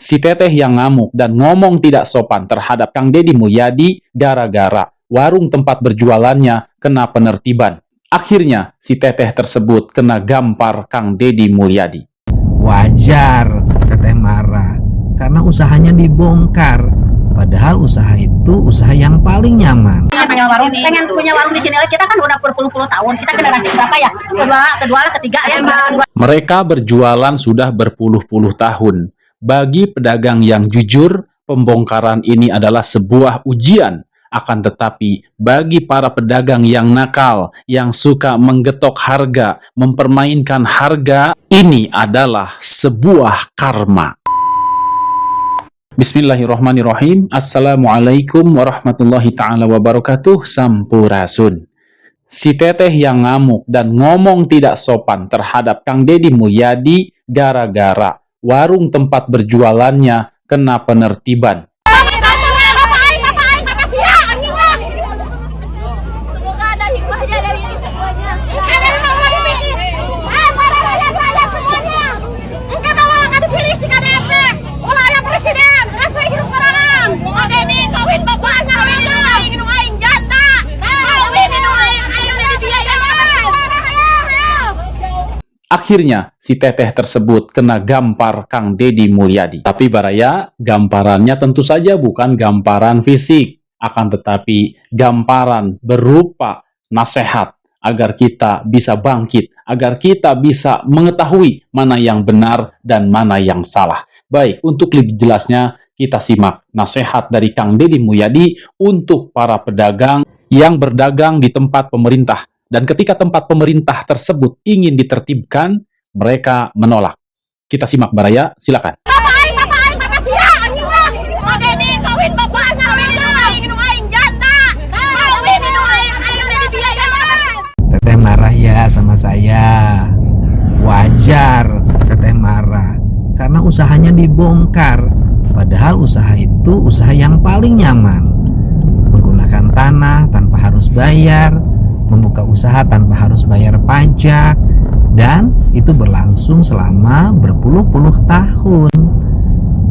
si teteh yang ngamuk dan ngomong tidak sopan terhadap Kang Deddy Mulyadi gara-gara warung tempat berjualannya kena penertiban. Akhirnya, si teteh tersebut kena gampar Kang Deddy Mulyadi. Wajar teteh marah karena usahanya dibongkar. Padahal usaha itu usaha yang paling nyaman. Pengen punya warung di sini. Kita kan udah berpuluh-puluh tahun. Kita generasi berapa ya? Kedua, ketiga ya. Mereka berjualan sudah berpuluh-puluh tahun. Bagi pedagang yang jujur, pembongkaran ini adalah sebuah ujian. Akan tetapi, bagi para pedagang yang nakal, yang suka menggetok harga, mempermainkan harga, ini adalah sebuah karma. Bismillahirrahmanirrahim. Assalamualaikum warahmatullahi ta'ala wabarakatuh. Sampurasun. Si teteh yang ngamuk dan ngomong tidak sopan terhadap Kang Deddy Mulyadi gara-gara warung tempat berjualannya kena penertiban. Akhirnya, si teteh tersebut kena gampar Kang Deddy Mulyadi. Tapi baraya, gamparannya tentu saja bukan gamparan fisik, akan tetapi gamparan berupa nasihat agar kita bisa bangkit, agar kita bisa mengetahui mana yang benar dan mana yang salah. Baik, untuk lebih jelasnya, kita simak nasihat dari Kang Deddy Mulyadi untuk para pedagang yang berdagang di tempat pemerintah. Dan ketika tempat pemerintah tersebut ingin ditertibkan, mereka menolak. Kita simak baraya, silakan. Teteh marah ya sama saya. Wajar teteh marah karena usahanya dibongkar. Padahal usaha itu usaha yang paling nyaman. Menggunakan tanah tanpa harus bayar, membuka usaha tanpa harus bayar pajak, dan itu berlangsung selama berpuluh-puluh tahun.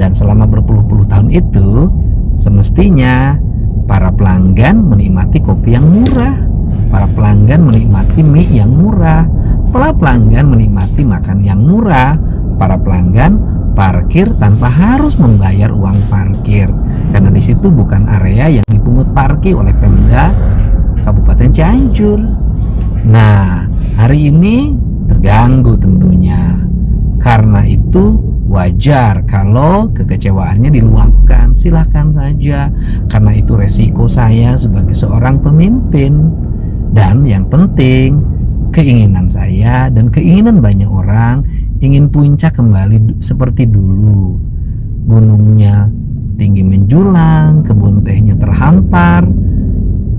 Dan selama berpuluh-puluh tahun itu, semestinya para pelanggan menikmati kopi yang murah, para pelanggan menikmati mie yang murah, para pelanggan menikmati makan yang murah, para pelanggan parkir tanpa harus membayar uang parkir, karena di situ bukan area yang dipungut parkir oleh Pemda Kabupaten Cianjur. Nah, hari ini terganggu tentunya. Karena itu wajar kalau kekecewaannya diluapkan. Silahkan saja, karena itu resiko saya sebagai seorang pemimpin. Dan yang penting, keinginan saya dan keinginan banyak orang ingin puncak kembali seperti dulu. Gunungnya tinggi menjulang, kebun tehnya terhampar,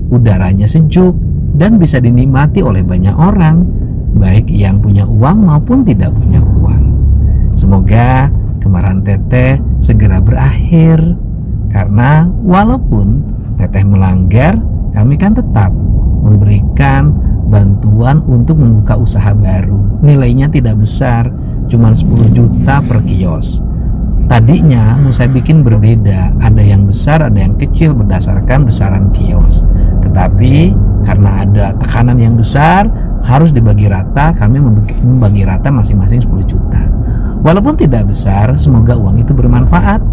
udaranya sejuk dan bisa dinikmati oleh banyak orang, baik yang punya uang maupun tidak punya uang. Semoga kemarahan teteh segera berakhir, karena walaupun teteh melanggar, kami kan tetap memberikan bantuan untuk membuka usaha baru. Nilainya tidak besar, cuma 10 juta per kios. Tadinya mau saya bikin berbeda, ada yang besar, ada yang kecil berdasarkan besaran kios. Tetapi karena ada tekanan yang besar, harus dibagi rata, kami membagi rata masing-masing 10 juta. Walaupun tidak besar, semoga uang itu bermanfaat.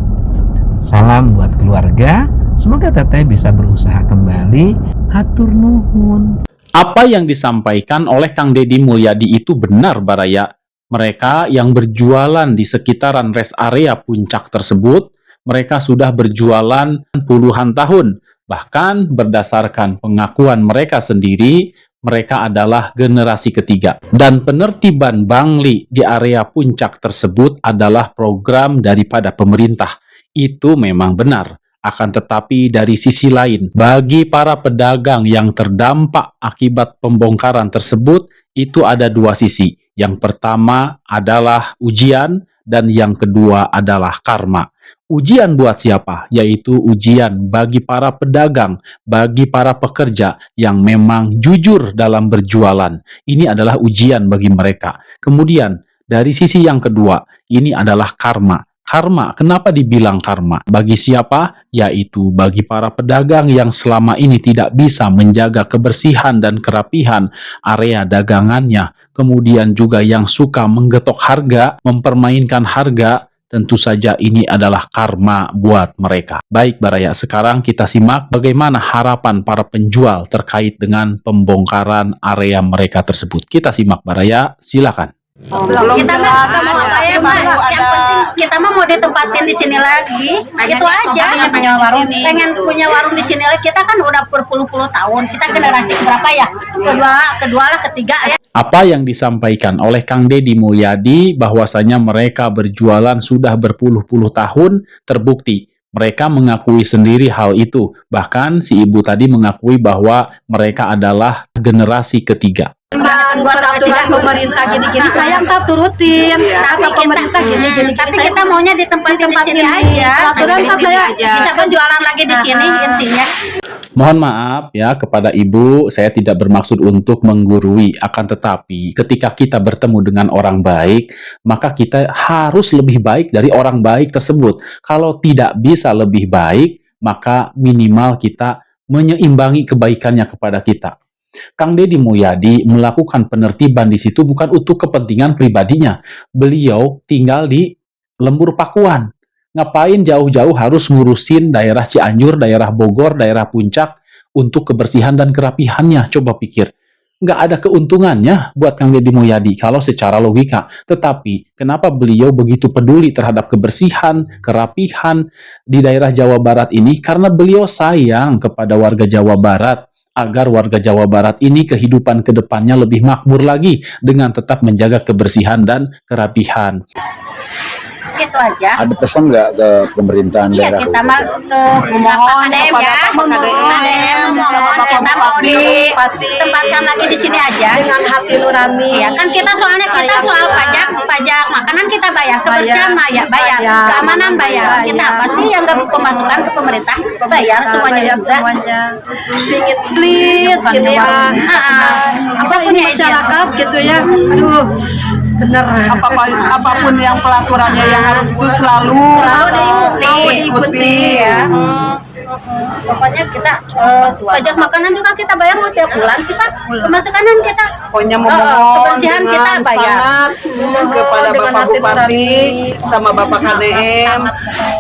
Salam buat keluarga, semoga teteh bisa berusaha kembali. Hatur nuhun. Apa yang disampaikan oleh Kang Deddy Mulyadi itu benar baraya. Mereka yang berjualan di sekitaran rest area puncak tersebut, mereka sudah berjualan puluhan tahun. Bahkan berdasarkan pengakuan mereka sendiri, mereka adalah generasi ketiga. Dan penertiban Bangli di area puncak tersebut adalah program daripada pemerintah. Itu memang benar. Akan tetapi dari sisi lain, bagi para pedagang yang terdampak akibat pembongkaran tersebut, itu ada dua sisi. Yang pertama adalah ujian, dan yang kedua adalah karma. Ujian buat siapa? Yaitu ujian bagi para pedagang, bagi para pekerja yang memang jujur dalam berjualan. Ini adalah ujian bagi mereka. Kemudian, dari sisi yang kedua, ini adalah karma. Karma, kenapa dibilang karma? Bagi siapa? Yaitu bagi para pedagang yang selama ini tidak bisa menjaga kebersihan dan kerapihan area dagangannya. Kemudian juga yang suka menggetok harga, mempermainkan harga, tentu saja ini adalah karma buat mereka. Baik Baraya, sekarang kita simak bagaimana harapan para penjual terkait dengan pembongkaran area mereka tersebut. Kita simak Baraya, silakan. Belum Kita jelas, mah mau tapi yang baru penting kita mah mau ditempatin di sini lagi, itu aja. Pengen punya warung di sini lagi. Kita kan udah berpuluh-puluh tahun. Kita generasi berapa ya? Kedua lah, ketiga ya. Apa yang disampaikan oleh Kang Deddy Mulyadi bahwasanya mereka berjualan sudah berpuluh-puluh tahun terbukti. Mereka mengakui sendiri hal itu. Bahkan si ibu tadi mengakui bahwa mereka adalah generasi ketiga. buat aturan pemerintah gini-gini saya ntar turutin kata pemerintah gini-gini. Tapi kita maunya ditempatin di sini aja. Aturan ntar saya bisa berjualan lagi di sini intinya. Mohon maaf ya kepada ibu, saya tidak bermaksud untuk menggurui, akan tetapi ketika kita bertemu dengan orang baik, maka kita harus lebih baik dari orang baik tersebut. Kalau tidak bisa lebih baik, maka minimal kita menyeimbangi kebaikannya kepada kita. Kang Deddy Mulyadi melakukan penertiban di situ bukan untuk kepentingan pribadinya. Beliau tinggal di Lembur Pakuan. Ngapain jauh-jauh harus ngurusin daerah Cianjur, daerah Bogor, daerah Puncak untuk kebersihan dan kerapihannya? Coba pikir. Nggak ada keuntungannya buat Kang Deddy Mulyadi kalau secara logika. Tetapi kenapa beliau begitu peduli terhadap kebersihan, kerapihan di daerah Jawa Barat ini? Karena beliau sayang kepada warga Jawa Barat, agar warga Jawa Barat ini kehidupan kedepannya lebih makmur lagi dengan tetap menjaga kebersihan dan kerapihan. Gitu aja. Ada pesan nggak ke pemerintahan Iya, daerah? kita mah ke memohon KDM kepada ya, Bapak KDM, sama Bapak kita mau Bupati, ditempatkan lagi di sini aja. dengan hati nurani. Iya kan kita soal pajak makanan kita bayar, kebersihan ya bayar, keamanan bayar. Kita apa sih yang nggak pemasukan ke pemerintah? Bayar semuanya juga. Pingin please gini ya. Apa punya masyarakat gitu ya. Aduh, bener. Apapun yang pelaturannya yang harus itu selalu diikuti ya. Pokoknya kita pajak makanan juga kita bayar tiap bulan sih Pak. Pemasukan kita. Pokoknya memohon kebersihan kita dengan bayar. sangat kepada Bapak Bupati sama Bapak KDM,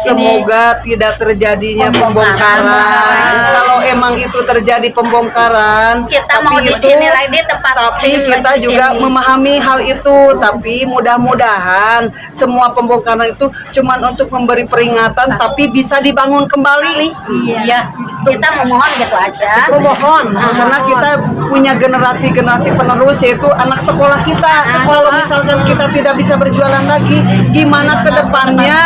semoga tidak terjadinya pembongkaran. Kalau emang itu terjadi pembongkaran, Kita mau di sini lagi tempat. tapi kita juga memahami hal itu. Tapi mudah-mudahan semua pembongkaran itu cuma untuk memberi peringatan, tapi bisa dibangun kembali. Iya. Kita memohon gitu aja. Memohon, karena kita punya generasi-generasi penerus, yaitu anak sekolah kita. Kalau misalkan kita tidak bisa berjualan lagi, gimana ke depannya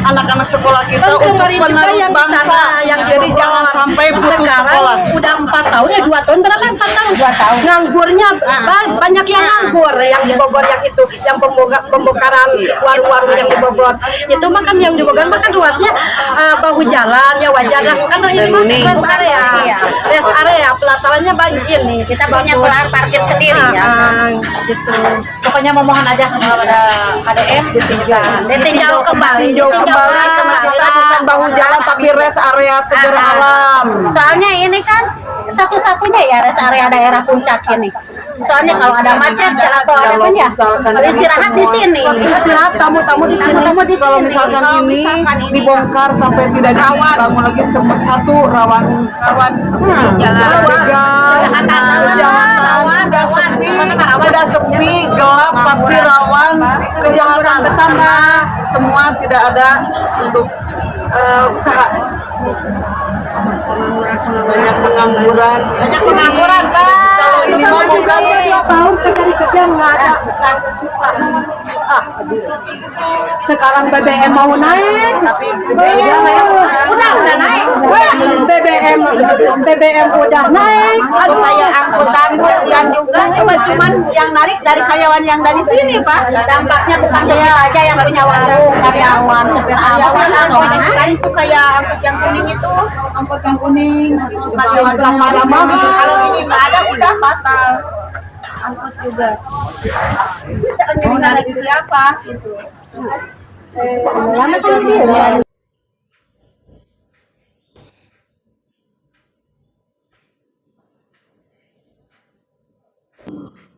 anak-anak sekolah kita untuk penerus bangsa? Jadi jangan sampai putus sekolah. Udah 4 tahun ya, 2 tahun berapa? 4 tahun. 2 tahun. Nganggurnya banyak yang nganggur, yang di Bogor yang itu, yang pembongkaran warung-warung yang di Bogor. Itu mah kan yang di Bogor mah kan luasnya bahu jalan ya wajar lah. Karena ini mah rest area. Rest area pelatarannya banyak ini. Kita punya lahan parkir sendiri ya. Gitu. Pokoknya memohon aja kepada KDM Ditinjau kembali. Tinjau kembali karena kita bukan bahu jalan tapi rest area seger alam. Soalnya ini kan satu-satunya ya rest area daerah Puncak ini. Soalnya kalau ada macet atau ada Kalau apa ya, misalkan istirahat di sini. istirahat tamu-tamu di sini. Tamu di Kalau sini. misalkan ini dibongkar sampai tidak dibangun lagi satu rawan kejahatan, udah sepi, gelap, pasti rawan kejahatan bertambah. Semua tidak ada untuk usaha. Banyak pengangguran. Pak. Kalau ini mau bukan Tahun cari kerja nggak ada. Sekarang BBM mau naik, Udah naik. BBM udah naik. Aduh, kayak angkutan kasihan juga, cuman yang narik dari karyawan yang dari sini, Pak. Dampaknya bukan kita aja yang punya warung, karyawan, supir angkot, Kan itu kayak angkut yang kuning itu, Angkot yang kuning. karyawan dari sini. Kalau ini nggak ada, udah batal. Angkut juga. Ini narik siapa? Gitu. Lama kan sih.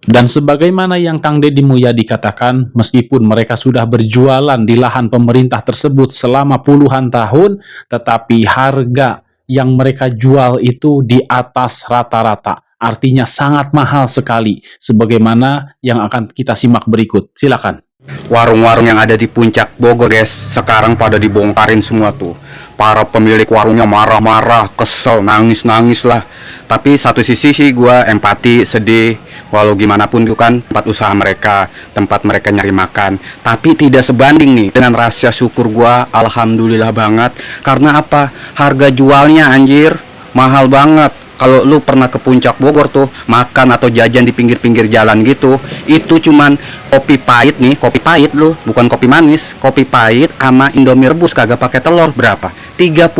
Dan sebagaimana yang Kang Deddy Mulyadi katakan, meskipun mereka sudah berjualan di lahan pemerintah tersebut selama puluhan tahun, tetapi harga yang mereka jual itu di atas rata-rata. Artinya sangat mahal sekali, sebagaimana yang akan kita simak berikut. Silakan. Warung-warung yang ada di puncak Bogor, guys, sekarang pada dibongkarin semua tuh. Para pemilik warungnya marah-marah, kesel, nangis-nangis lah. Tapi satu sisi sih gue empati, sedih. Walau gimana pun itu kan tempat usaha mereka, tempat mereka nyari makan. Tapi tidak sebanding nih dengan rasa syukur gue, alhamdulillah banget. Karena apa? Harga jualnya anjir, mahal banget. Kalau lu pernah ke puncak Bogor tuh, makan atau jajan di pinggir-pinggir jalan gitu, itu cuman kopi pahit nih, kopi pahit lu, bukan kopi manis, kopi pahit sama Indomie rebus kagak pakai telur berapa? 35.000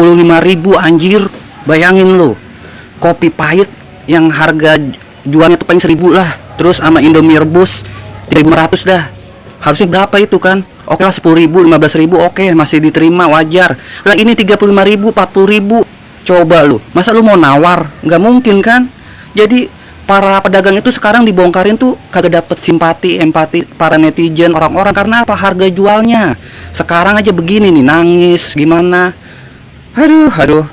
anjir. Bayangin lu. Kopi pahit yang harga jualnya tuh paling 1.000 lah, terus sama Indomie rebus 1.500 dah. Harusnya berapa itu kan? Oke lah 10.000, 15.000 oke, masih diterima, wajar. Lah ini 35.000, 40.000. Coba lu, masa lu mau nawar? Nggak mungkin kan? Jadi para pedagang itu sekarang dibongkarin tuh kagak dapet simpati, empati para netizen, orang-orang. Karena apa? Harga jualnya sekarang aja begini nih, nangis gimana? Aduh.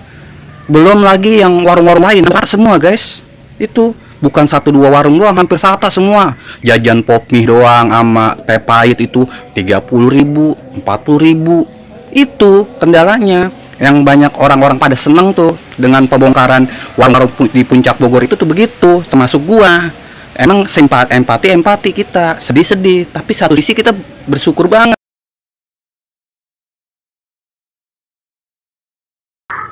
Belum lagi yang warung-warung lain, semua guys. Itu bukan 1-2 warung doang, hampir rata semua. Jajan pop mie doang sama teh pahit itu 30.000, 40.000. Itu kendalanya. Yang banyak orang-orang pada seneng tuh dengan pembongkaran warung di puncak Bogor itu tuh begitu, termasuk gua. Emang empati kita, sedih-sedih, tapi satu sisi kita bersyukur banget.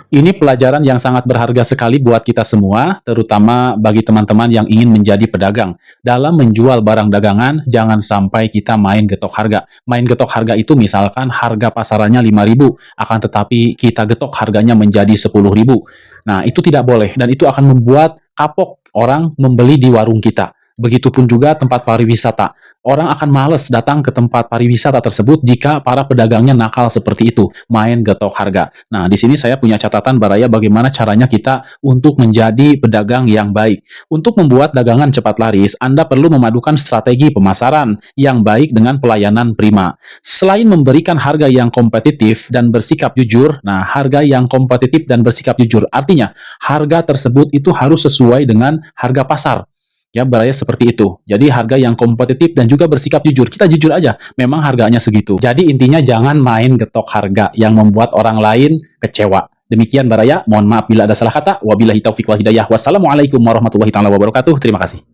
Ini pelajaran yang sangat berharga sekali buat kita semua, terutama bagi teman-teman yang ingin menjadi pedagang. Dalam menjual barang dagangan, jangan sampai kita main getok harga. Main getok harga itu misalkan harga pasarannya 5.000, akan tetapi kita getok harganya menjadi 10.000. Nah, itu tidak boleh, dan itu akan membuat kapok orang membeli di warung kita. Begitupun juga tempat pariwisata. Orang akan males datang ke tempat pariwisata tersebut jika para pedagangnya nakal seperti itu, main getok harga. Nah, di sini saya punya catatan Baraya bagaimana caranya kita untuk menjadi pedagang yang baik. Untuk membuat dagangan cepat laris, Anda perlu memadukan strategi pemasaran yang baik dengan pelayanan prima. Selain memberikan harga yang kompetitif dan bersikap jujur, nah harga yang kompetitif dan bersikap jujur artinya harga tersebut itu harus sesuai dengan harga pasar. Ya, Baraya seperti itu. Jadi harga yang kompetitif dan juga bersikap jujur. Kita jujur aja, memang harganya segitu. Jadi intinya jangan main getok harga yang membuat orang lain kecewa. Demikian Baraya, mohon maaf bila ada salah kata. Wabillahi taufiq wal hidayah. Wassalamualaikum warahmatullahi wabarakatuh. Terima kasih.